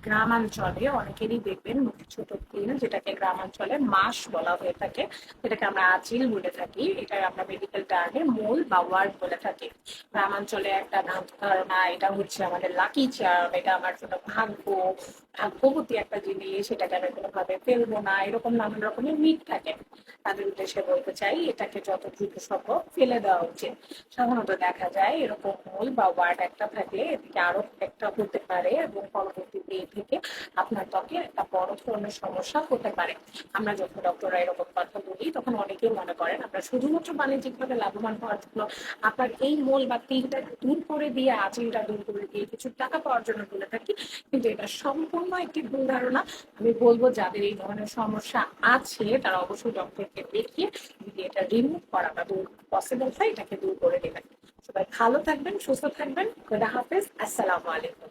গ্রামাঞ্চলে অনেকেরই দেখবেন মুখে ছোট তিল, যেটাকে গ্রামাঞ্চলে মাস বলা হয়ে থাকে, যেটাকে আমরা আঁচিল বলে থাকি, এটা আমরা মেডিকেল টার্মে মূল বা ওয়ার্ড বলে থাকি। গ্রামাঞ্চলে একটা ভ্রান্ত ধারণা, এটা হচ্ছে আমাদের লাকি চার্ম, এটা আমার জন্য ভাগ্যবতী একটা জিনিস, সেটাকে আমি কোনোভাবে ফেলবো না, এরকম নানান রকমের মিথ থাকে। তাদের উদ্দেশ্যে বলতে চাই, এটাকে যত দ্রুত সম্ভব ফেলে দেওয়া উচিত। সাধারণত দেখা যায় এরকম মূল বা ওয়ার্ড একটা থাকলে এদিকে আরো একটা হতে পারে, এবং পরবর্তীতে এই থেকে আপনার ত্বকে একটা বড় ধরনের সমস্যা হতে পারে। আমরা যখন ডক্টররা এরকম কথা বলি, তখন অনেকেই মনে করেন আমরা শুধুমাত্র বাণিজ্যিকভাবে লাভবান হওয়ার জন্য আপনার এই মূল বা তিলটা দূর করে দিয়ে, আঁচিলটা দূর করে দিয়ে কিছু টাকা পাওয়ার জন্য বলে থাকি, কিন্তু এটা সম্পূর্ণ একটি ভুল ধারণা। আমি বলবো যাদের এই ধরনের সমস্যা আছে তারা অবশ্যই ডক্টরকে দেখিয়ে যদি এটা রিমুভ করা বা দূর পসিবল হয়, এটাকে দূর করে দেবেন। সবাই ভালো থাকবেন, সুস্থ থাকবেন। খোদা হাফেজ, আসসালামু আলাইকুম।